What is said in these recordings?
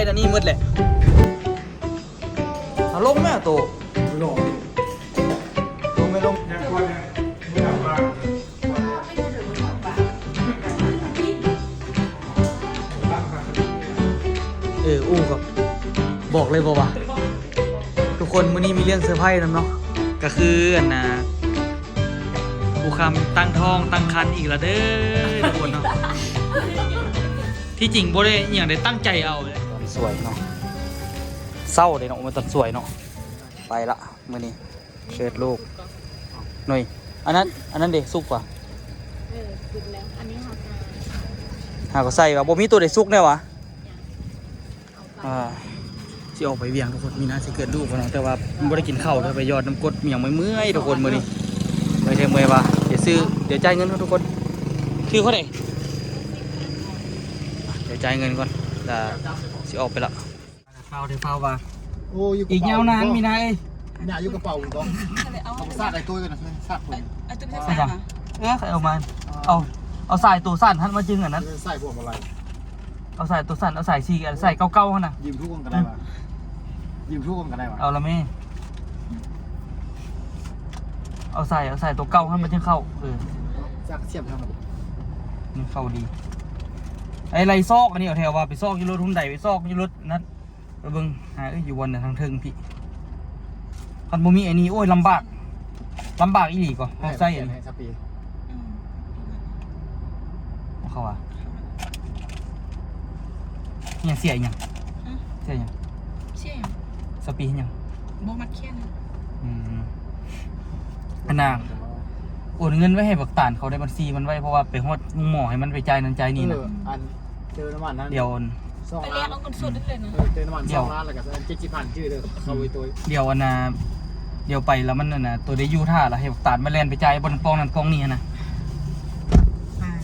นั่นนี่มืดแหละเอาลงแม่โตลงไม่ลงอู้ครับบอกเลยบอกว่าทุกคนมื้อนี้มีเรื่องเซอร์ไพรส์นะเนาะก็คืออันน่ะกูคำตั้งท้องตั้งครรภ์อีกแล้วเด้อทุกคนเนาะที่จริงบ่ได้อย่างได้ตั้งใจเอาเลยตอนสวยเนาะเศร้าเลยเนาะมันตอนสวยเนาะไปละมื้อนี้เชิดลูกหน่อยอันนั้นเด็กสุกป่ะสุกแล้วอันนี้หาก็ใส่ว่าบ่มีตัวเด็กสุกแน่วะสิออกไปเวียงทุกคนมีน่าสิเกิดลูกเนาะแต่ว่าบ่ได้กินข้าวเลยไปยอดน้ำกรดเมียงเมื่อยทุกคนมื้อนี้เมื่อยว่าเดี๋ยวจ่ายเงินทุกคนคือเขาได้เดี๋ยวจ่ายเงินก่อนแล้วสิออกไปละเฝ้าว่าโอ้ยอีกยาวนานมีนายเนี่ยอยู่กระเป๋าก็เอาซาดไอ้ตัวกันนะซาดคนไอ้ตัวไม่ใช่ใส่มาใส่ออกมาเอาสายตัวสั้นท่านมาจึงอันนั้นใส่พวกอะไรเอาสายตัวสั้นเอาสายซีใส่เก้าๆนะยืมทุกคนกันได้ปะยืมทุกคนกันได้ปะเอาละแม่เอาใส่ตัวเก้าให้มันจึงเข้าจากเสียบทำมันเข้าดีไอ้ไรซอกอันนี้เอาแถวว่าไปซอกยูรถทุ่มใดไปซอกยูรถนั้นไปเบิ่งหาอยู่วันทางเทิงพี่คันบ่มีไอ้นี้โอ้ยลำบากอีหลีก่อนเอาใส่อันนี้เข้าอ่ะยังเสียยังสปียังโบมัดเคียนอันน่ะโอนเงินไว้ให้บักตานเขาได้บัญชีมันไว้เพราะว่าไปฮอดหมอให้มันไปจ่ายนั้นจ่ายนี่นะเจอน้ำมันนั้นเดี๋ยวไปเรียกเอาเงินสดได้เลยนะเจอน้ำมัน2 ล้านแล้วก็70,000ชื่อเด้อเข้าไปตัวเดี๋ยวอันน่ะเดี๋ยวไปแล้วมันน่ะตัวได้อยู่ท่าละให้บักตานมาแล่นไปจ่ายบนกองนั้นกองนี้นะ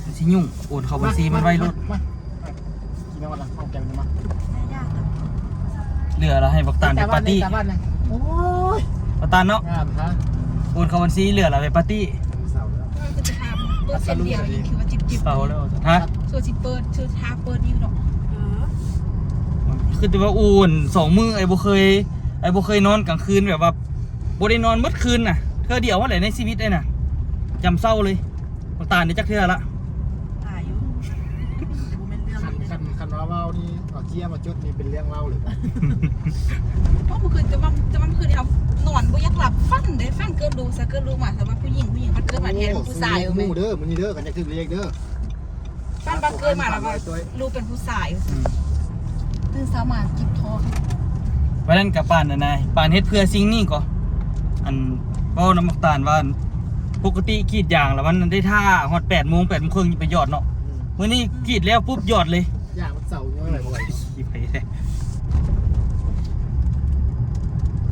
มันสิยุ่งโอนเข้าบัญชีมันไว้รถกินน้ำมันเข้าแกงน้ำมันเหลือเราให้บักตานไปปาร์ตี้โอ้ยบักตานเนาะโอนเข้าบัญชีเหลือเราไปปาร์ตี้ก็จะทำเปิดเส้นเดียวยังคือว่าจิบเสาแล้วฮะส่วนสิเปิดชื่อทาเปิดนี่หรอกคือแต่ว่าอูน2 มื้อไอ้บ่เคยนอนกลางคืนแบบว่าบ่ได้นอนมื้อคืนน่ะเธอเดียวว่าไหนในชีวิตได้น่ะจำเศร้าเลยบักตานนี่จักเทื่อละตายอยู่คันว่านี่เอาเจี๊ยมาจุดนี่เป็นเรื่องเล่าเลยเพราะเมื่อคืนจะมาคืนเขานอนบ่อยากหลับฟันเกินดูมาสำหรับผู้หญิงมันเกินมาแทนผู้ชายเอาไหมเด้อมันนี่เด้อกันจะคือเรียกเด้อฟันบักเกินมาแล้วลูกเป็นผู้ชายตื่นเช้ามาจิบทองวันนั้นกับป่านนายป่านเฮ็ดเพื่อสิ่งนี้ก่ออันเว้าน้ำมักตาลว่าปกติกรีดยางแล้วมันได้ท่าฮอด8 โมง 8 โมงครึ่งไปยอดเนาะมื้อนี้กรีดแล้วปุ๊บยอดเลยยางมันเสาเยอะอะไรบ่อยขี้ไปแท้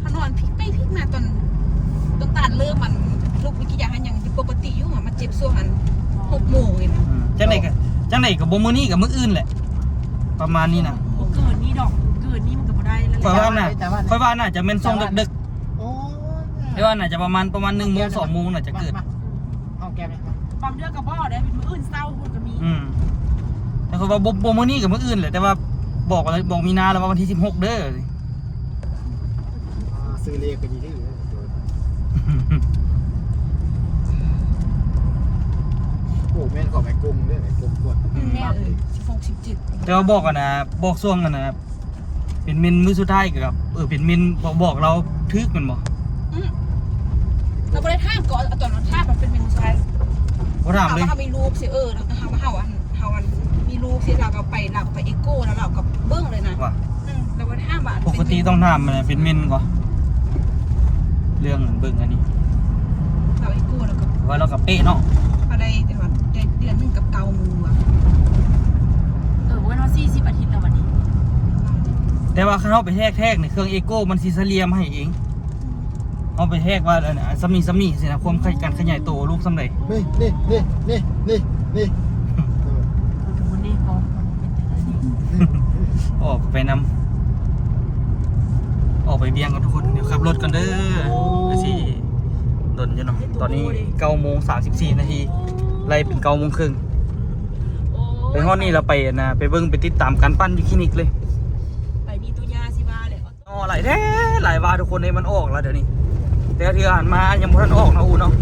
ถ้านอนพลิกไปพลิกมาตอนตาลเริ่มมันลูกวิกิยาหันยังปกติอยู่มันเจ็บส่วง6 โมงเลยนะจังได๋ก็บ่มื้อนี้กับมื้ออื่นแหละประมาณนี้นะเกิดนี่ดอกเกิดนี่มันก็บ่ได้แล้วค่อยว่าน่าจะเป็นช่วงดึกๆโอ้ยว่าน่าจะประมาณ1 โมง 2 โมงน่าจะเกิดห้องแก้มนี่บางเดือนก็บ่ได้เป็นมื้ออื่นเช้าพุ่นก็มีแต่คือว่าบ่มื้อนี้กับมื้ออื่นแหละแต่ว่าบอกมีนาแล้วว่าวันที่16เด้อซื้อเลขไปดีที่อยู่โอ้แม่นขอแม่กุ้งด้วยแม่กุ้งกดแม่16 17แต่ว่าบอกกันนะบอกช่วงกันนะเป็นเมนมื้อสุดท้ายกับเป็นเมนบอกเราทึกมันบ่เราบ่ได้ท่าก่อนตอนนั้นท่ามันเป็นเมนูสุดท้ายบ่ถามเลยเรามีลูกสิเฮามีลูกสิเราก็ไปเอโก้แล้วเราก็เบิ่งเลยนะว่าเราบ่ท่าบาทปกติต้องถามมันเป็นเมนก่อนเรื่องเบิ่งอันนี้เราเอโก้แล้วก็ว่าเรากับเป๊ะเนาะอะไรแต่ว่าเดือนนึงกับเกามือวันที่40 อาทิตย์แล้ววันนี้แต่ว่าเขาไปแทกในเครื่องเอโก้มันซีเรียมให้เองเอาไปแทกว่าสำนีสินะความการขยายตัวลูกสำเร็จนี่ออกไปออกไปเบียงกันทุกคนเดี๋ยวขับรถกันเด้อสิโดนอยู่เนาะตอนนี้9 โมง 34 นาทีไล่เป็น9 โมงครึ่งไปฮอดนี่เราไปนะไปเบิ่งไปติดตามการปั้นอยู่คลินิกเลย ายแท้หลายว่าทุกคนในมันออกแล้วเดี๋ยวนี้แต่ที่อ่านมายังบ่ทันออกนะอูเนาะ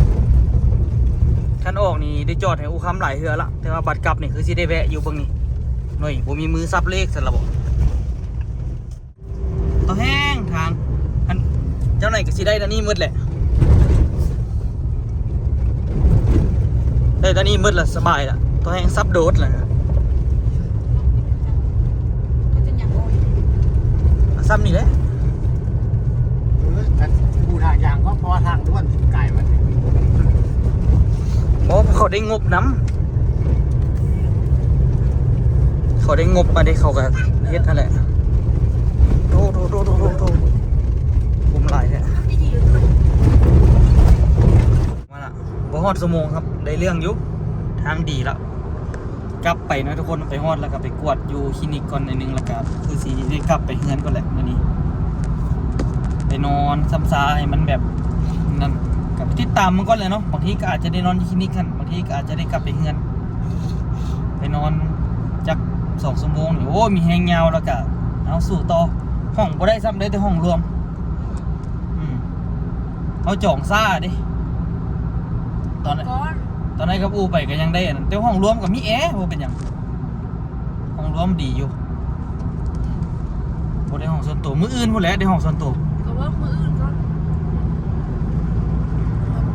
ท่านออกนี่ได้จอดให้อูคำหลายเทื่อละแต่ว่าบัตรกลับนี่คือสิได้แวะอยู่เบิ่งนี่หน่อยบ่มีมือซับเลขซั่นล่ะบ่ต่อแห้งทางอันเจ้าไหนก็สิได้ตอนนี้มืดแหละได้ตอนนี้มืดละสบายละต่อแห้งซับโดดล่ะ ก็จะอยากโอย ซ้ำนี่แหละ แต่กูทางยางก็เพราะว่าทางด้วนไก่มัน โอ้เขาได้งบน้ำเขาได้งบมาได้เขากับเฮ็ดนั่นแหละโตผมหลายแท้มาละบ่ฮอดชั่วโมงครับได้เรื่องอยู่ทางดีแล้วกลับไปนะทุกคนไปฮอดแล้วก็ไปกวดอยู่คลินิกก่อนหน่อยนึงแล้วก็คือสิได้กลับไปเฮือนก่อนแหละมื้อนี้ไปนอนซ้ำซาให้มันแบบนั่นกับติดตามมันก่อนเลยเนาะบางทีก็อาจจะได้นอนที่คลินิกกันบางทีก็อาจจะได้กลับไปเฮือนไปนอนจัก2 ชั่วโมงนี่โอ้มีแฮงยาวแล้วก็เอาสู่ต่อห้องบ่ได้ซ้ำได้แต่ห้องรวมเอาจ่องซ่าดิตอนนั้นกับอูไปก็ยังได้อันนั้นแต่ห้องรวมกับมีแอร์บ่เป็นหยังห้องรวมดีอยู่บ่ได้ห้องส่วนตัวมื้ออื่นพุ่นแหละได้ห้องส่วนตัว ก็ว่ามืออื่นก็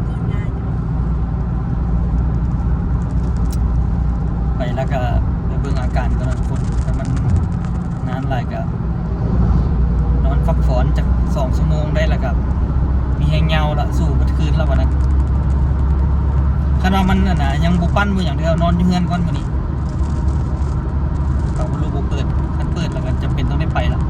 เกินง่าย ไปแล้วก็ไปเบิ่งอาการก่อนนะทุกคนถ้ามันนานหลายก็นอนพักผ่อนจาก2 ชั่วโมงได้แล้วก็มีแฮงยาวละสู่เมื่อคืนแล้ววันนั้นคันว่ามันน่ะยังบ่ปั้นบ่อย่างเดียวนอนอยู่เฮือนก่อนมื้อนี้เขาบ่รู้บ่เปิดคันเปิดแล้วก็จำเป็นต้องได้ไปละ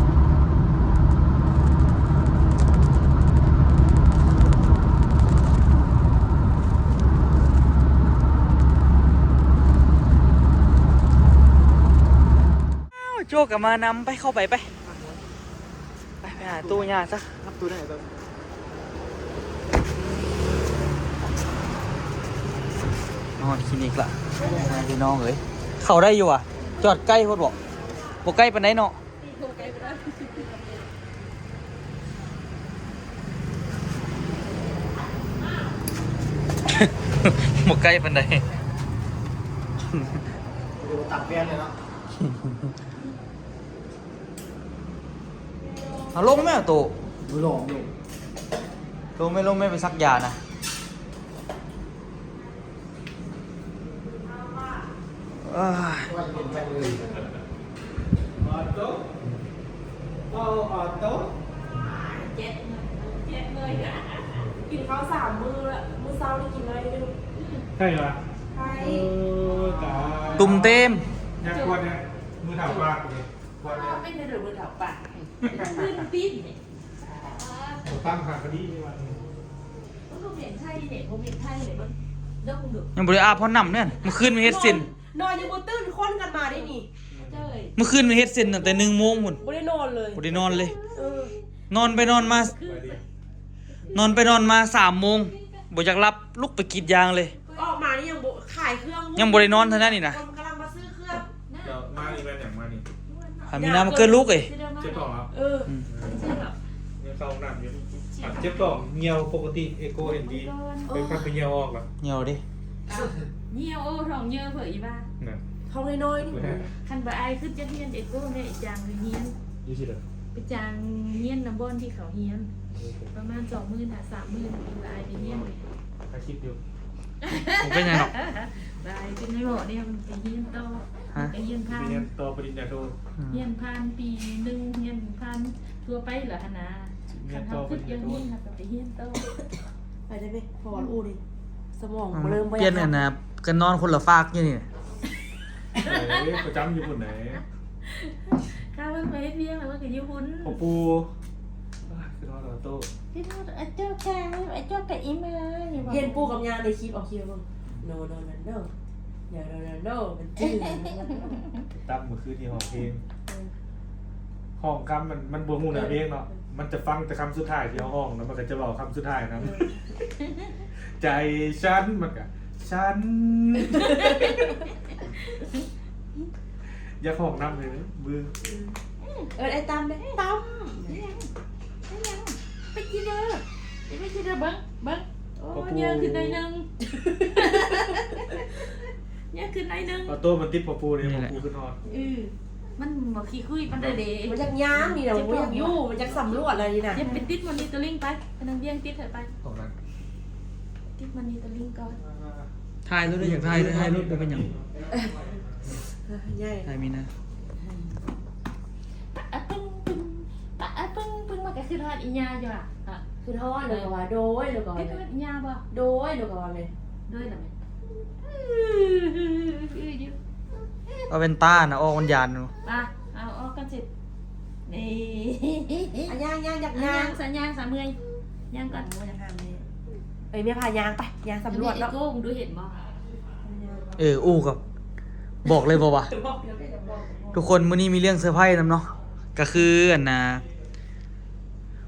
โจกกับมานำไปเข้าไปหาตู้ยาซะ รับตัวได้ตัว นอนคลินิกละพี่น้องเอ้ยเข้าได้อยู่อ่ะจอดใกล้โคตรบอกบ่ใกล้ปานใดเนาะบ่ใกล้ปานใด ตัดเปลี่ยนเลยเนาะ เอาลงไหมอ่ะโต ดูหลงอยู่ ลงไม่ไปซักยานะอ้าย ว่าจะเป็นแฟนเลย เจ็ดเลยกินข้าว3 มื้อละมื้อเช้านี่กินอะไรไม่รู้ ใช่เหรอ ใช่ ตาย ตุ่มเต็ม ยังกวนเนี่ยมือเท้าปากเลยกวนเนี่ย ไม่ได้เดือดมือเถาปากมือตีนเนี่ย ตั้งขาคดีนี่วัน ผมเห็นไทยเนี่ยผมเห็นไทยเนี่ยมันเลิกมึงดู ยังบ่ได้อาบเพราะน้ำเนี่ยเมื่อคืนมีเฮ็ดเส้น นอนยังบนตื้นค้นกันมาได้นี่ เจ้ย เมื่อคืนมีเฮ็ดเส้นตั้งแต่1 โมงพุ่น ไม่ได้นอนเลย บ่ได้นอนเลย เออน อนไปนอนมา3 โมงบ่อยากรับลุกไปกรีดยางเลย ออกมานี่ยังบ่ขายเครื่อง ยังบ่ได้นอนเท่านั้นนี่นะ คนกำลังมาซื้อเครื่อง เดี๋ยวมานี่เป็นอย่างมานี่ หามีน้ำมาเกินลูกเอ้ย เจ็บต่อครับ เออ เนี่ยเข้าหนักอยู่เจ็บต่อเงียวปกติเอโกเห็นดีเป็นพักไปเงียวออกแล้ว เหี่ยวดิ เหี่ยวโอ้ท้องเยอะเผยบ้า นั่น ท้องน้อยๆนี่ คันบ่อายขึ้นจะเฮียนเด็กก็ได้จางเฮียน ยี่สิบเลย ไปจางเฮียนน้ำบ่อนที่เขาเฮียนประมาณ20,000 30,000บ่อายไปเฮียนเลย ถ้าคิดอยู่ ผมเป็นไงหรอก บ่อายเป็นไม่บอกเนี่ยมันไปเฮียนต่อไปเฮียนพัน เรียนต่อปริญญาโท เฮียนพันปีหนึงเฮียนพันทั่วไปเหรอหนาคันเฮาขึ้นอย่างนี้ค่ะก็ไปเฮียนต่อ ไปได้ไหมพออู้ดิสมองเริ่ม เปลี่ยนกันนะกันนอนคนละฟากอยู่นี่ ประจำอยู่คนไหน ข้าเพิ่นไปเฮ็ดเวียงแล้วมันก็อยู่หุ่น พอปูคือนอนต่อโต้ พี่โทษไอ้เจ้าแค่ไอ้เจ้าแต่อีมาอย่าบอก เห็นปูกับยาในคลิปเอาคลิปมึงโนอย่าโนมันจืด ตั้มมือคือที่ห้องเพลงห้องคำมันบวงหูหนาเพลงเนาะมันจะฟังแต่คำสุดท้ายที่ห้องแล้วมันก็จะบอกคำสุดท้ายนะใจฉันมันก็ฉันอยากห้องน้ำเลยมือ ไอ้ตั้มไหมตั้ม ได้ยังไปกินเด้อไปกินเด้อเบิ้งโอ้เยอะขึ้นหน่อยนึงเยอะขึ้นหน่อยนึง เอาตัวมันติดปะปูเนี่ยปะปูขึ้นนอน มันบ่ขี้คุยมันเด้ มันจากย่างนี่นะมันจากยู่มันจากสำรวจอะไรนี่นะ อย่าไปติดมันนี่ตะลิงไปไปนางเบี้ยงติดเถอะไป ของนั้น ติดมันนี่ตะลิงก่อน ถ่ายรถได้อยากถ่ายถ่ายรถบ่เป็นหยัง ใหญ่ ถ่ายมีนะ ปึ้งมันก็คือทอดอีญาอยู่อ่ะ คือทอดเลยก็ว่าโดยเลยก็ว่า คือทอดอีญาบ่ โดยเลยก็ว่าเลย ด้วยล่ะแม่อยู่ เอาเป็นต้านะออกมันยานเนาะ มาเอาออกกันสินี่ อ่ะย่างอยาก ย่า ย่าง งสัญญาณ3มื้อย่างก่อน เอ้ยแม่พายางไปยางสำรวจ แล้ แล้ว ว โก้มึงดูเห็นบ่ อู้กับบอกเลยบ่วะทุกคนมื้อนี้มีเรื่องเซอร์ไพรส์นำเนาะก็คืออันน่ะ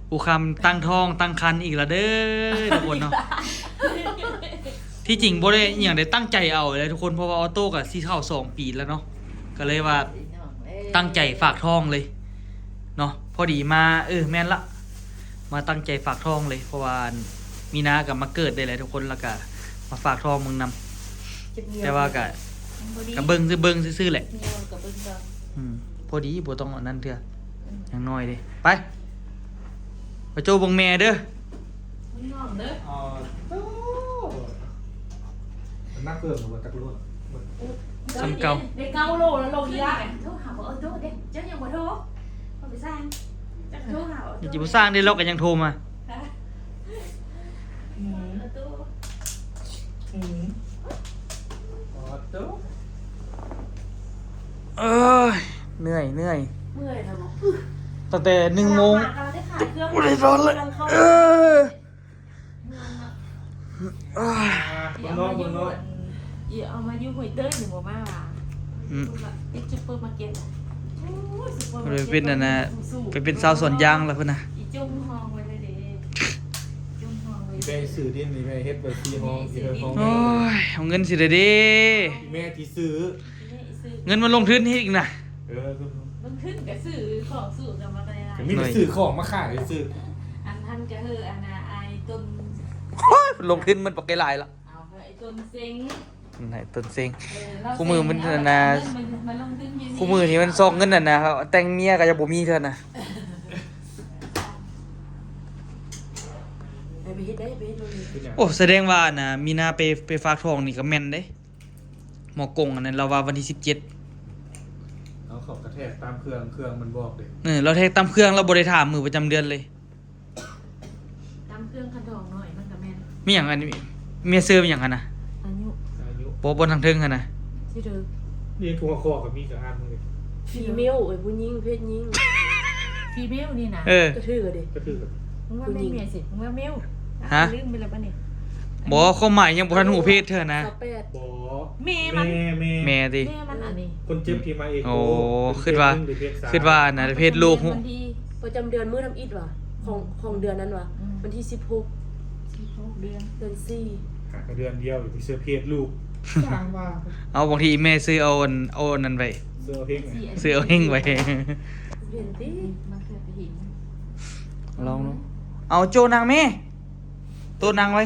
อูคำตั้งท้องตั้งครรภ์อีกแล้วเด้อทุกคนเนาะ ที่จริงบ่ได้อหย่างได้ตั้งใจเอาเลยทุกคนเพราะว่าออโต้กับซีเข้า2 ปีแล้วเนาะก็เลยว่าตั้งใจฝากท้องเลยเนาะพอดีมาแม่นละมาตั้งใจฝากท้องเลยเพราะว่ามีนากับมาเกิดได้เลยทุกคนแล้วก็มาฝากท้องมึงนำแต่ว่าก็เบิ่งซื่อๆแหละ เงียวกับเบิ่งก่อน พอดีบ่ต้องอันนั้นเถอะอย่างน้อยดิไปโจบังแม่เด้อ มึงน้องเด้อ มันนักเกินหรือว่าตะกรุด ซ้ำเก่า ได้เก้าโลแล้วโลอีละ โทรหาบ่โทรเด้เจ้ายังบ่โทรบ่ไปสร้างจักโทรหา อย่าจิบ่สร้างได้ล็อกก็ยังโทรมา โทร อ๋อโต๊ะ เอ้ยเหนื่อย เมื่อยทำไม ตั้งแต่1 โมง เราได้ขายเครื่อง บ่ได้นอนเลยเอออ้าย บนนอกบนนอก อย่าเอามาอยู่ห้วยเต้ยหรือบ่มาว่ะ อืม ไอ้ซุปเปอร์มาร์เก็ตอ่ะโอ้ยซุปเปอร์ ก็ มา เล ร์ ย เก็ต เป็นอันน่ะไปเป็นสาวสวนยางแล้วพุ่นน่ะ อีจุ่มห้องไว้เลยเด้จุ่มห้องไว้ อีแม่สื่อดินอีแม่เฮ็ดเบอร์ซีห้องอีเธอห้อง โอ้ยเอาเงินสิได้เด้ อีแม่ที่ซื้อ เงินมันลงทุนให้อีกนะ มันขึ้นกับสื่อของสื่อกันมาได้ ก็มีแต่ซื้อของมาขายซื้อ อันท่านก็คืออันน่ะไอ้ต้น โอ้ยลงทุนมันปกไกหลายละ เอาไอ้ต้นเซ็ง ไหนต้นเซ็ง เรา คู่มือมันน่ะ มันลงทุนอยู่ คู่มือนี่มันซอกเงินน่ะนะครับแต่งเมียก็จะบ่มีเท่าน่ะ ไปเฮ็ดได้ไปเฮ็ดโลนี้ เป็นอย่าง โอ้แสดงว่าน่ะมีนาไปฝากทองนี่ก็แม่นเด้หมอกงอันนั้นเราว่าวันที่17 เอาเขากระแทกตามเครื่องมันบอกเลย เราแทกตามเครื่องเราบ่ได้ถามมือประจำเดือนเลย ตามเครื่องคันดองหน่อยมันก็แม่น มีหยังอันนี้เมียซื้อมีหยังหั่นน่ะ อายุ อายุ บ่บนทางเทิงหั่นน่ะ ที่เด้อ นี่กูมาคอกับมีกับอ่านมึงเลย ฟีเมลเอ้ยผู้หญิงเพศหญิง ฟีเมลนี่นะ กระทือเด้ ก็คือ มึงว่าไม่เมียสิมึงว่าเมล ฮะ ลืมไปแล้วปะเนี่ย บ่ความหมายยังบ่ทันหูเพศเธอนะ 28 บอ แม่มัน แม่ติ แม่มันอันนี้ คนเจ็บที่มาเอง โอ้คิดว่าน่ะเพศลูก วันที่ ประจำเดือนมื้อทำอิฐว่ะของเดือนนั้นว่ะวันที่16 16 เดือน เดือน4 หากเดือนเดียวอยู่ที่เสื้อเพศลูกสร้างว่า เอาบางทีแม่ซื้อเอาอันนั้นไว้ เสื้อเพศไง ซื้อเอาเฮงไว้ เห็นติ มันเคยไปเห็น ลองดูเอาโจนางแม่โตัวนางไว้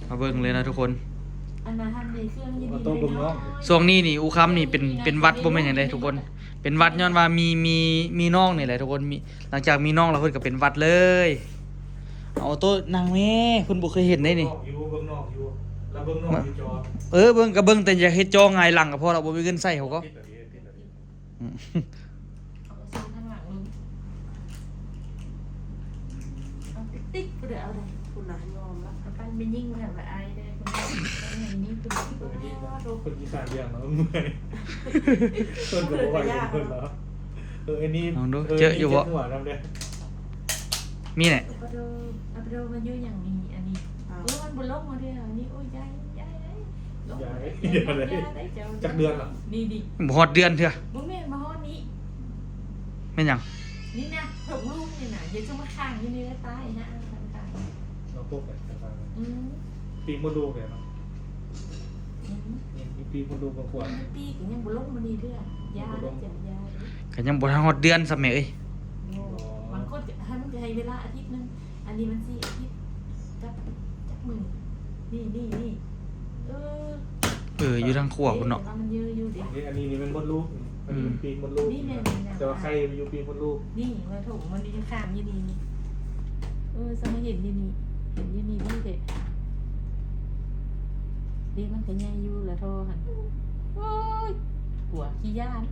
มาเบิ่งเลยนะทุกคน อันนั้นทันในเครื่องยิน เอา ดี โต๊ะเบิ่งน้อง ช่วงนี้นี่อูค้ำนี่เป็นวัดบ่แม่นหยังไดทุกคน เป็นวัดย้อนว่ามีน้องนี่แหละทุกคนมีหลังจากมีน้องแล้วเพิ่นก็เป็นวัดเลย เอาโตัวนางแม่คุณบ่เคยเห็นได้นี่ อยู่เบิ่งนอกอยู่แล้วเบิ่งนอกอยู่จอ เบิ่งก็เบิ่งแต่อย่าเฮ็ดจอหงายหลังก็พอแล้วบ่มีเงินใช้เขาก็ ติดแบบนี้ อืม เอาไปซื้อข้างหลังมึงเอาไปติ๊กไปเดี๋ยวเอาเลย คุณน่ะยอมละ เอาไปไม่ยิ่งแบบว่าอายได้คุณอย่างนี้ตัวที่ว่าโดน คนอีสานเลี้ยงแล้วเมื่อยคนก็บอกว่าอย่างคนเหรออันนี้หัวน้ำเด้ มีไหน เอาไปดูมันอยู่อย่างนี้อันนี้โอ้มันบนโลกมาด้วยอันนี้โอ้ยยายจากเดือนเหรอ นี่ดิ บ่ฮอดเดือนเถอะ บุ้งแม่มาห้องนี้ แม่นหยัง นี่นะถกลูกนี่นะอย่าจะมาข้างที่นี่แล้วตายนะตาย เราพวกแบบ อืม ปีมดลูกเนี่ยเนาะมีปีมดลูกบางขวด ปีก็ยังบนโลกมานี่ด้วยยาแล้วจะยา ก็ยังบ่ทันฮอดเดือนซะแม่เอ้ย มันก็จ เวลาอาทิตย์นึงอันนี้มัน4อาทิตย์จักมือนี่เออ อยู่ทางขวบพุ่นเนาะ มันเยอะอยู่ดิ นี่อันนี้มันมดลูกอันนี้ปีกมดลูก นี่แม่ แต่ว่าใครอยู่ปีกมดลูก นี่มาถูกมันยังข้ามยี่นี่สมัยเห็นยี่นี่ดีเด็ดดีมันก็ใหญ่อยู่แล้วโทรหันโอ้ยหัวขี้ย่าน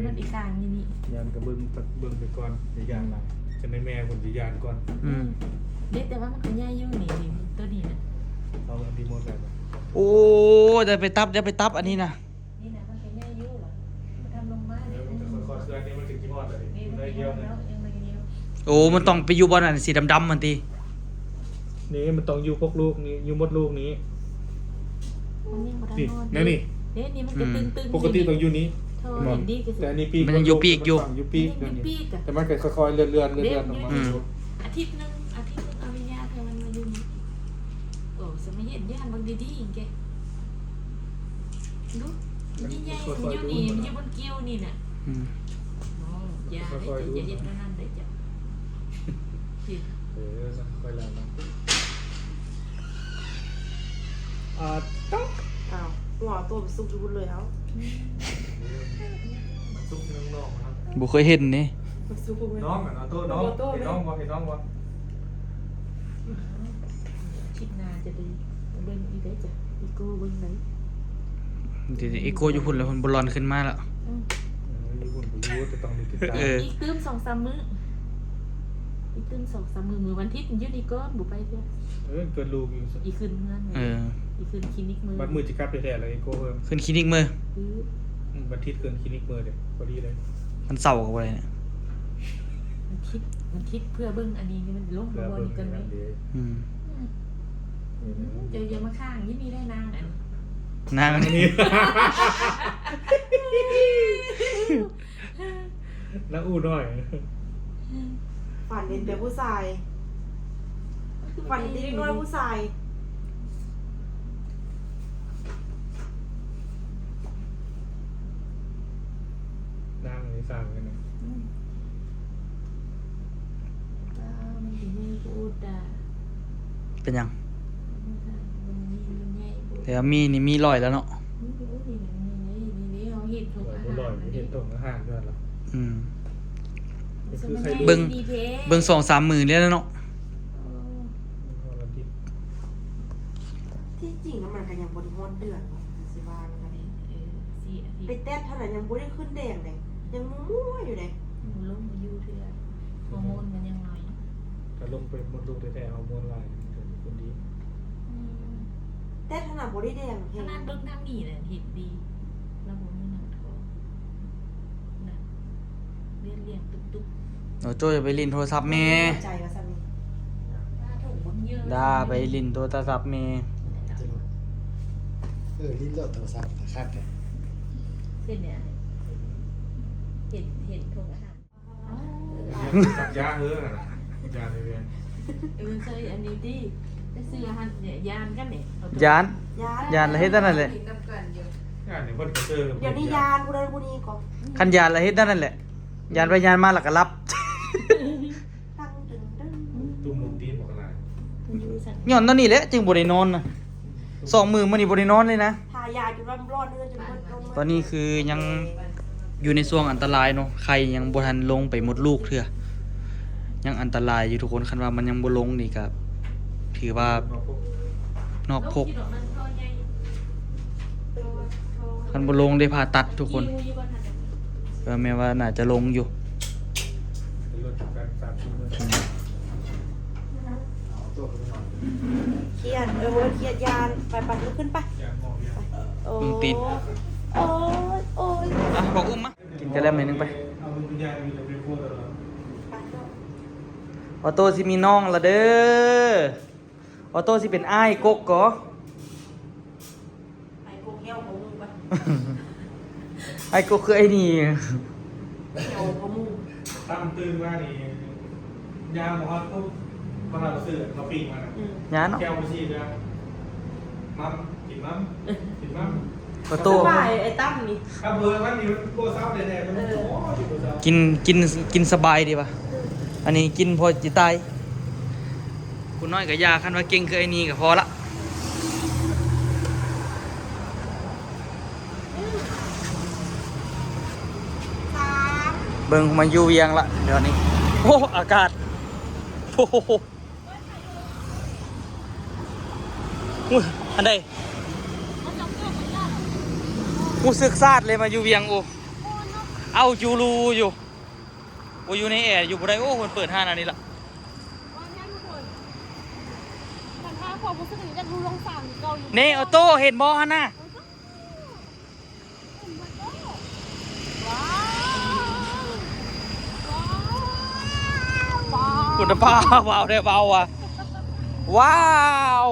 มันอีกกลางยี่นี่ ยานกับเบิ้งไปก่อนในยานหลังจะในแม่คนที่ยานก่อน เด็ดแต่ว่ามันก็ใหญ่อยู่นี่ตัวนี้นะ เอาอันที่มดแบบ โอ้ได้ไปตับอันนี้นะ นี่นะมันก็ใหญ่อยู่หรอมันทำลงมาเนี่ย มันจะค่อยๆเคลื่อนนี่มันถึงกี่มอดเลย นี่มัน ได้ เดี เดี ย ยว ว แล้ นะ วยังไม่เดียว โอ้มันต้องไปอยู่บอนอันสีดำๆมันติ นี่มันต้องอยู่พวกลูกนี้อยู่มดลูกนี้ มันยังบ่ทัน นี่ นอน นี่นี่ เด็ดนี่มันก็ตึงๆ ปกติต้องอยู่นี้ โทรเห็นดีก็สิ แต่อันนี้ปีก มันยังอยู่ปีกอยู่ อยู่ปีก มันปีกอะ แต่มันก็ค่อยๆเลื่อนออกมา อาทิตย์นึงเอาวิญญาณเธอมันมาอยู่นี่โอ้สมัยเห็นย่านบางดีๆอย่างแกดูนี่ใหญ่มันอยู่นี่มันอยู่บนเกี้ยวนี่น่ะ อืม อย่าเย็นนั่นได้จ้ะ ค่อยๆแล้วนะต้อง อ้าวหัวตัวสุกอยู่เลยเอา ซุกน้องๆนะครับ บ่เคยเห็นนี่ สุกเลย น้องอ่ะเนาะตัวน้องเห็นน้องวะเห็นน้องวะ คิดนาจะดีเบิ่งอีได้จ้ะอีโก้เบิ่งไหน เดี๋ยวอีโกอยู่พุ่นแล้วพุ่นบ่ร้อนขึ้นมาแล้ว ญี่ปุ่นผมรู้จะต้องมีติดตาม อีกตื้ม2-3 มื้ออีกตื้ม2-3 มื้อวันอาทิตย์อยู่นี่ก่อนบ่ไปเด้อ เกิดลูกอยู่ อีขึ้นเงิน อีขึ้นคลินิกมือ บัดมือจะกลับไปแท้เลยไอ้โก้เพิ่ม ขึ้นคลินิกมือ บัดทิศเกินคลินิกมือเด็กพอดีเลย มันเศร้ากับอะไรเนี่ย มันคิดเพื่อเบิ่งอันนี้นี่มันลง แล้ว บ่ เบิ่ง นี่กันไหม เดี๋ยว อืม เดี๋ยวอย่ามาข้างนี่มีได้นางอัน นางนี่ นี่แล้วอู้หน่อย ฝันเห็นแต่ผู้ชายฝันเห็นเด็กน้อยผู้ชาย นั่งในสร้างกันนะ มันสิมีพูดอ่ะ เป็นหยัง มันใหญ่พูด แต่ว่ามีนี่มีรอยแล้วเนาะ นี่เอาเห็ดถูกอา บ่ล หา อย ร เห็นตรงอาหารด้วยหรอ อืม คือใคร เบิ่ง 2-3 มื้อนี่แล้วเนาะ ที่จริงแล้วมันก็ยังบริฮอนเดือดสิบานกันไปเต้นเท่าไหร่ยังบ่ได้ขึ้นแดงเลยยังมั่วอยู่เลย ลงมาอยู่เถื่อฮอร์โมนมันยังน้อย ถ้าลงไปมดลูกแท้ๆเอามวลลายคนดี เต้นขนาดบ่ได้แดง ข เห็น นาดเบิ่งทางนี้น่ะเห็นดีแล้วบ่มีหนังท้องนะเลี้ยงตุ๊ก เราโจ้จะไปลินโทรศัพท์แม่ ใจว่าซั่นนี่ ๆถูกมันเยอะ ดาไปลินโทรศัพท์แม่ ลิ้นเลือดโทรศัพท์คาดเลย เส้นเนี่ยเห็นถูกอาหาร สักยาเฮ้อนะยาในเวียน มันเคยอันนี้ดิจะซื้ออาหารเนี่ยยานกันเนี่ย ยาน ยาน ยานละเฮ็ดนั่นแหละ ยาเนี่ยเพิ่นก็เจอ เดี๋ยวนี้ยานผู้ใดผู้นี้ก็ คันยานละเฮ็ดนั่นแหละยานไปยานมาแล้วก็รับ ตั้งตึงตึง ตุ้มมุกตีนบอกอะไร ย้อนตอนนี้แหละจึงบ่ได้นอนน่ะ2 มื้อมื้อนี้บ่ได้นอนเลยนะ ทายาจนว่ามันร้อนเนื้อจนมัน ตอนนี้คือยังอยู่ในช่วงอันตรายเนาะใครยังบ่ทันลงไปหมดลูกเทื่อยังอันตรายอยู่ทุกคนคันว่ามันยังบ่ลงนี่ก็ถือว่านอกพกคันบ่ลงได้ผ่าตัดทุกคนก็แม้ว่าน่าจะลงอยู่ รถการสามชิ้นเลย เครียดเครียดยานไปลุกขึ้นไป ยางมองยาง โอ้ มึงติด โอ้ยโอ้ย อ่ะบอกอุ้มมากินกระแลมหน่อยหนึงไป เอาลูกยางมีแต่เป็นพวกตลอด ออโต้สิมีน้องละเด้อออโต้สิเป็นอ้ายกกก่อ ไอ้โกเกี้ยวของมึงไป อ้ายกกคือไอ้นี่ เกี้ยวของมึง ตั้มตื่นมานี่ยางมอดปุ๊บพอเราซื้อเราปิ้งมานะ ยานเนาะ แก้วไปชีดนะมั่มกินมั่มกินมั่ม ออโต้ สบายไอ้ตั้มนี่ ถ้าเบอร์มันนี่มันโคตรซับเลยแท้มันโอ้โหโคตรซับ กินสบายดีป่ะ อันนี้กินพอจิตายคุณน้อยกับยาคันว่าเก่งคือไอ้นี่ก็พอละเบิ่งมาอยู่เวียงละเดี๋ยวนี้โอ้อากาศโอ้โหอุ้ยอันใดกูสึกซาดเลยมาอยู่เวียงโอ้เอาจูรูอยู่โอ้อยู่ในแอร์อยู่บ่ได้โอ้คนเปิดห้านาทีละนี่ออโต้เห็นบอฮันน่ะคุณป้าว้าวได้เบาอ่ะว้าว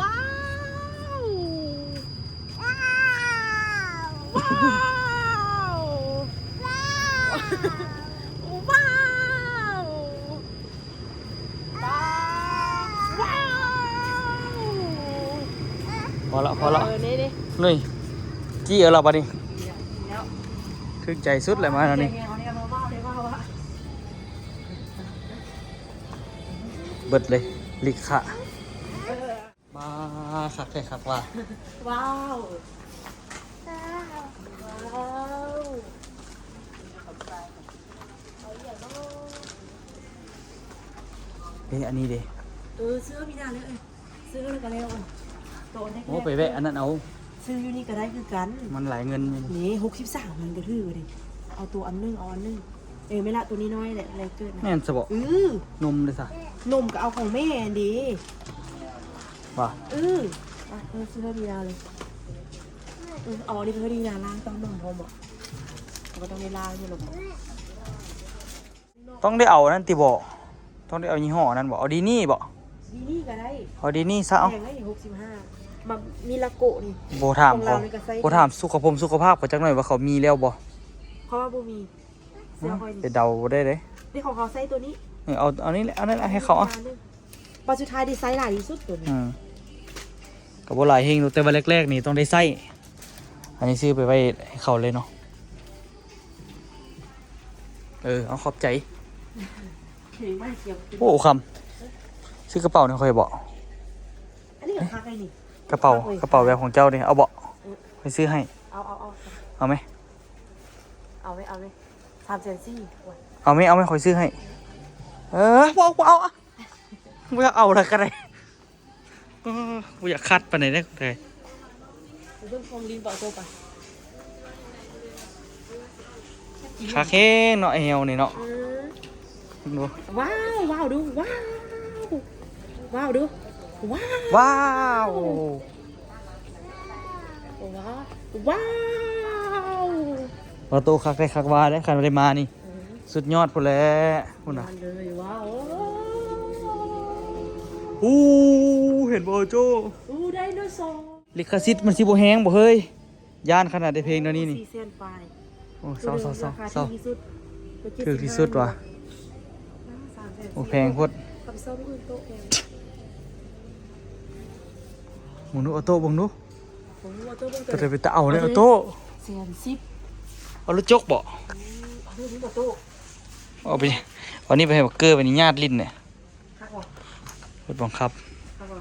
ว้าวว้าวพอละพอละ นี่ดิ นี่จี้เอาเราปะนี่ถึงใจสุดเลยมาแล้วนี่เบิดเลยลิกขะมาขักแค่ขักว่า ว้าวว้าว เฮ้ยอันนี้เด้ ซื้อมีนานเลยซื้อแล้วก็แล้วโตได้ โอ้ไปแวะอันนั้นเอา ซื้ออยู่นี่ก็ได้คือกัน มันหลายเงินอยู่นี่ นี่63มันก็ถือดิเอาตัวอันนึงเอาอันนึงไม่ละตัวนี้น้อยแหละอะไรเกิด แม่นสบ นมเลยสะ นมก็เอาของแม่ดี ว่า ซื้อดีนาเลยอ๋อนี่เป็นดีนาล้างต้องนมพอหมดก็ต้องได้ล้างเนี่ยหรอก ต้องได้เอานั่นติบ่ต้องได้เอายี่ห้อนั้นบ่เอาดีนี่บ่ ดีนี่ก็ได้ เอาดีนี่ซะเอา แพงได้65มามีลาโกะนี่ โบถาม ของ เขา เรานี่ก็ใส่ โบถามสุขภาพเขาจักหน่อยว่าเขามีแล้วบ่ เพราะว่าบ่มีเสื้อคอย ไปเดาได้เลย นี่ของเขาใส่ตัวนี้ เอานี่แหละเอานั่นแหละให้เขาอ่ะ ปัจจุบันดีไซน์หลายที่สุดตัวนี้ กับโบหลายเฮงแต่ว่าแรกๆนี่ต้องได้ไส้อันนี้ซื้อไปไว้ให้เขาเลยเนาะเอาขอบใจ เห็นไหมเกี่ยว โอ้คำซื้อกระเป๋าหน่อยค่อยบอก อันนี้ราคาไงนี่ กระเป๋าแบบของเจ้าเนี่ยเอาเบาะไปซื้อให้ เอาไหม300,000 เอาไหมคอยซื้อให้บอกเอาอ่ะไม่อยากเอาอะไรกันเลยไม่อยากคัดไปไหนได้เลย เรื่องฟองลินต่อตัวไป คาเค้เนาะเอวนี่เนาะดู ว้าวดูว้าวดูว้าว ว้าว เราโตคักได้คักวาได้คันได้มานี่สุดยอดพุ่นแหล้วพุ่นน่ะ เลยว้าว เห็นบ่โจ ไดโนเสาร์ ลิขสิทธิ์มันสิบ่แฮงบ่เฮ้ยย่านขนาดได้เพลงเดี๋ยวนี้นี่ 4 เส้นไป โอ้เศร้า ที่สุด คือที่สุดว่ะโอ้แพงโคตร กับซ่อมอื่นโต๊ะแพง หมุนดูออโต้เบิ่งดู ผมว่าโต๊ะเป็น ก็จะไปตะเอาเลยออโต้ 10 เอารถจกบ่ เอาเรื่องโต๊ะ เอาไปวันนี้ไปให้บักเกอร์ไปนี่ญาติลิ้นเนี่ย คักบ่ รถบังคับ คักบ่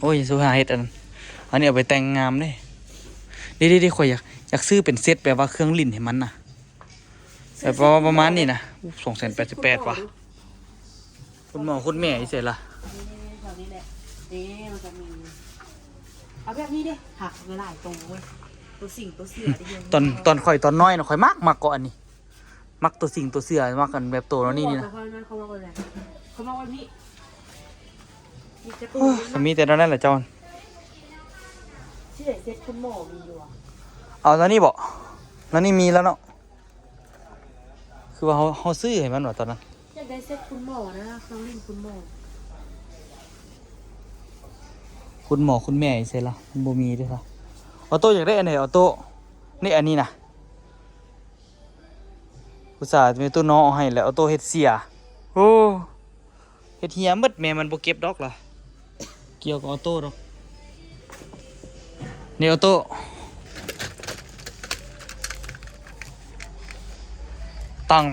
โอ้ยสุหาเฮ็ดอันนี้เอาไปแต่งงามเด้ดีข่อยอยากซื้อเป็นเซตแบบว่าเครื่องลิ้นให้มันน่ะแบบว่าประมาณนี้นะ288ว่ะคุณหมอคุณแม่อีเสร็จละ แบบนี้แหละมันจะมีเอาแบบนี้ดิหักหลายตัวเว้ยตัวสิ่งตัวเสือได้ยัง ตอนข่อยตอนน้อยน่ะข่อยมักกว่าอันนี้มักตัวสิ่งตัวเสือมักกันแบบโตแล้วนี่นะ เขามาวันนี้มีจะ โอ้ยก็มีแต่ตอนนั้นแหละเจ้า ที่ไหนเซ็ตคุณหมอมีอยู่อ่ะ เอาตอนนี้บ่ตอนนี้มีแล้วเนาะคือว่าเขาซื้อให้มันว่าตอนนั้น อยากได้เซ็ตคุณหมอนะเครื่องเล่นคุณหมอ คุณหมอคุณแม่อีเสร็จละมันบ่มีด้วยค่ะออโต้อยากได้อันไหนออโต้นี่อันนี้นะอุตส่าห์มีตัวน้องเอาให้แล้วออโต้เฮ็ดเสียโอ้เฮ็ดเฮียหมดแม่มันบ่เก็บดอกล่ะเกี่ยวกับออโต้ดอกนี่ออโต้ ต้อง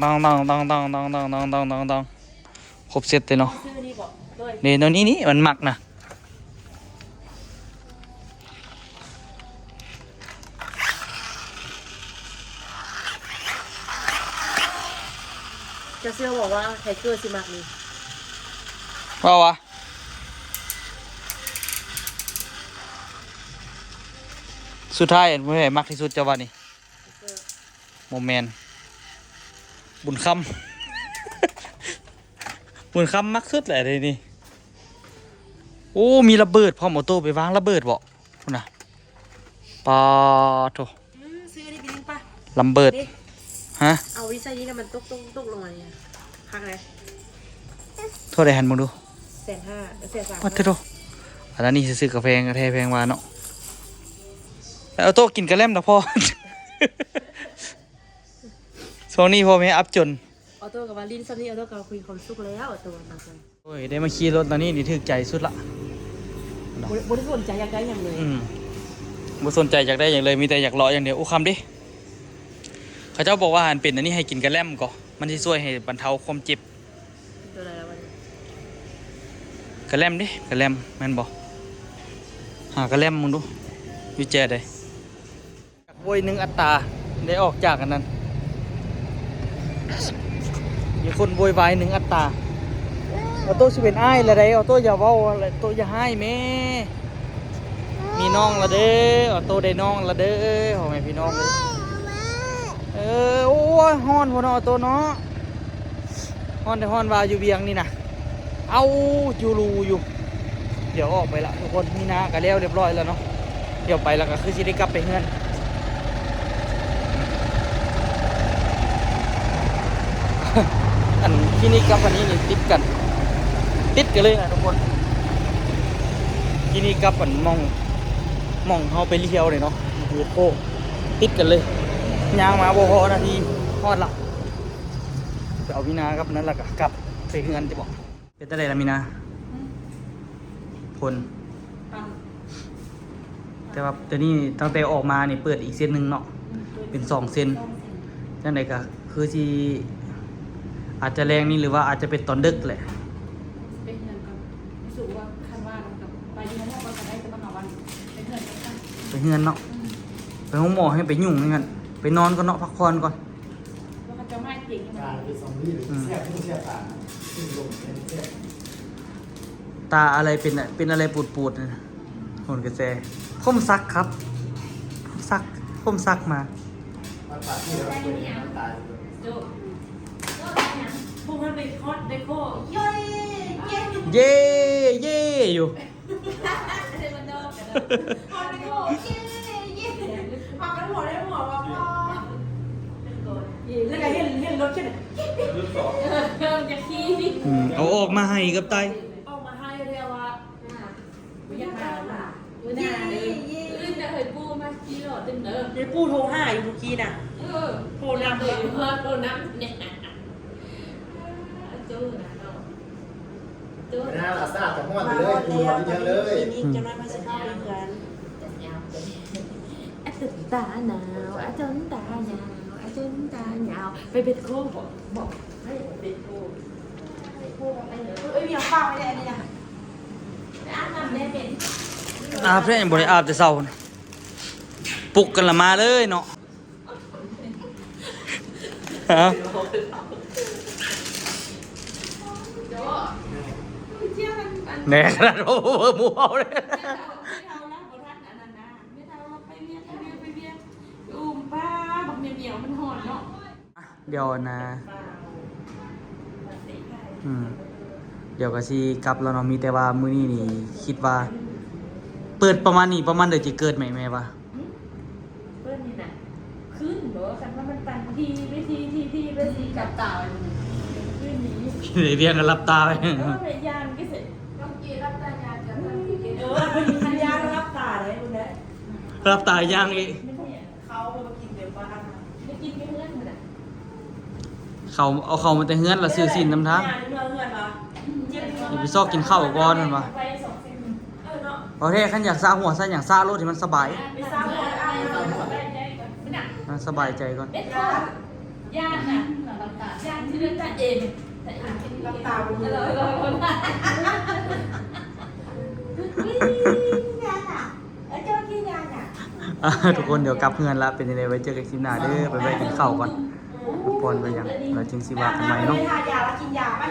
ครบเซตเลยเนาะ ซื้อนี่บอกด้วย นี่ตัวนี้นี่มันหมักนะ จะเสื้อบอกว่าไทเกอร์สิมักนี่ ว่าวะสุดท้ายอันผู้ใหญ่มักที่สุดจะว่านี่โมเมนบุญคำ บุญคำมักสุดแหละเลยนี่โอ้มีระเบิดพร้อมเอาโต้ไปวางระเบิดบ่คุณน่ะปาโถ ซื้อนี่ไปลิงป่ะ ลำเบิดฮะ เอาวิสัยนี้นะมันตกลงมาเนี่ยพักเลย โทษได้หันมึงดู 150,000 130,000 วัดเถอะโถอันนั้นนี่ซื้อกาแฟกระแทแพงมาเนาะแล้วเอาโต้กินกระแลมนะพ่อ โซนี่พ่อไม่อัพจน ออโต้กับวาลินซันนี่ออโต้กับคุยความสุขแล้วออโต้มาเลย โอ้ยได้มาขี่รถตอนนี้นี่ถึกใจสุดละ บริสุทธิ์ใจอยากได้อย่างเลย บ่สนใจอยากได้อย่างเลยมีแต่อยากรออย่างเดียวอู้คำดิเขาเจ้าบอกว่าอาหารเป็นอันนี้ให้กินกระแลมก่อนมันจะช่วยให้บรรเทาความเจ็บ ตัวอะไรแล้ววันนี้ กระแลมดิกระแลมแม่นบ่หากระแลมมึงดูอยู่แจได้โวยหนึ่งอัตราได้ออกจากอันนั้นมีคนโวยวายหนึ่งอัตราเอาโต้สิเป็นอ้ายละได้เอาโต้อย่าเว้าอะไรโต้อย่าให้แม่มีน้องละเด้อเอาโต้ได้น้องละเด้อพ่อแม่พี่น้องเลยโอ้ยฮ้อนพุ่นเนาะเอาโต้เนาะฮ้อนแต่ฮ้อนว่าอยู่เบียงนี่นะเอาอยู่รูอยู่เดี๋ยวออกไปละทุกคนมีนาก็แล้วเรียบร้อยแล้วเนาะเดี๋ยวไปแล้วก็คือสิได้กลับไปเฮือน อันที่นี่กับอันนี้นี่ติดกันเลยนะทุกคนที่นี่กับอันมองเขาไปเลี้ยวเลยเนาะโอ้โหติดกันเลยยางมาบ่พอนาทีทอดละไปเอามีนาครับนั้นละก็กลับไปเฮือนจะบอกเป็นอะไรล่ะมีนาผลแต่ว่าตัวนี้ตั้งแต่ออกมานี่เปิดอีกเส้นหนึ่งเนาะเป็น2 เส้นจังไดก็คือที่อาจจะแรงนี่หรือว่าอาจจะเป็นตอนดึกแหละ เป็นเงินกับรู้สึกว่าคันว่ากับไปที่ห้องก็จะได้จะมาหาวันเป็นเงินกัน ไปเฮือนเนาะไปห้องหมอให้ไปยุ่งเหมือนกันไปนอนก่อนเนาะพักผ่อนก่อน ว่าเขาจะไม่ติด การเป็นซอมบี้หรือแซ่บที่แซ่บตาขึ้นลงเป็นแซ่บ ตาอะไรเป็นอะไรปูดๆนะโหนกระแสคมซักครับคมซักมา มาตัดที่เราตัวนี้มันตาย โจ้ พวกมันไปคอดเดโก้ เย่อยู่ เซมันโดกัน คอดเดโก้พากันหัวได้หัวว่าพ่อแล้วก็เห็นรถใช่ไหม เริ่มจากที่ เอาออกมาให้กับไต ออกมาให้เรียกว่า วิญญาณมาวิญญาณเลยลื่นจะเคยปูมาที่หลอดตึ้งเด้อ เดี๋ยวปูโทรหาอยู่เมื่อกี้น่ะ โทรนำเลยโทรนำเนี่ยโจ้นะเราโจ้ ไม่น่าละซาแต่ม้วนไปเลยดูมาเยอะเลย ทีนี้จะมาพาสเข้าไปกัน จนตาหนาวจนตาหนาวจนตาหนาวไปเป็นโค้บอกให้เป็นโค้ให้โค้ไปเลย เอ้ยมีน้ำเปล่าไม่ได้อันนี้นะ อาบน้ำได้เป็น อาบเพื่อนบริอาบแต่เศร้านะปลุกกันละมาเลยเนาะฮะ โจ้เชี่ยมัน แหน่ขนาดโอ้โหมูเอาเลย ไม่เท่านะบทันอันนั้นนะไม่เท่าไปเวียนอุ้มป้าบักเหนียวมันหอนเนาะ เดี๋ยวนะเดี๋ยวก็สิกลับแล้วเนาะมีแต่ว่ามื้อนี้นี่คิดว่า เปิดประมาณนี้ประมาณเดี๋ยวจะเกิดไหมแม่วะ เพื่อนนี่น่ะขึ้นบอกว่าคันว่ามันตันทีไปทีกับตาขึ้นนี้ เรียงกันรับตาไป แล้วไปยานก็เสร็จต้องกีรับตายานจะทำที่เก เป็นพันยารับตาเลยคุณแม่ รับตาย่างอีก ไม่ใช่ เขามากินเดี๋ยวบ้าน ไม่กินไม่เลื่อนมันอ่ะ เขาเอาเขามาแต่เฮือนแล้วซื้อสินน้ำทาง เงื่อนเงื่อนมาเจ็บ อย่าไปซอกกินข้าวก่อนมันวะ ไป2 เซน เนาะ เพราะแท้ขันอยากซาหัวซะอย่างซาโลดที่มันสบาย ไปซ้ำเลยอ่ะ ได้ก่อนไม่หนัก มันสบายใจก่อน เด็ดขาด ย่านน่ะน้ำตาย่านที่เรื่องตาเองแต่เองกิน น้ำตาบุญ อร่อยอร่อยอร่อย ยาน่ะเจ้ากินยาน่ะ ทุกคนเดี๋ยวกลับเงินละเป็นยังไงไว้เจอกันคลิปหน้าเด้อไปกินข้าวก่อนพักผ่อนไปยังเราจึงสิว่ากันใหม่เนาะ ไม่ทานยาแล้วกินยาไหม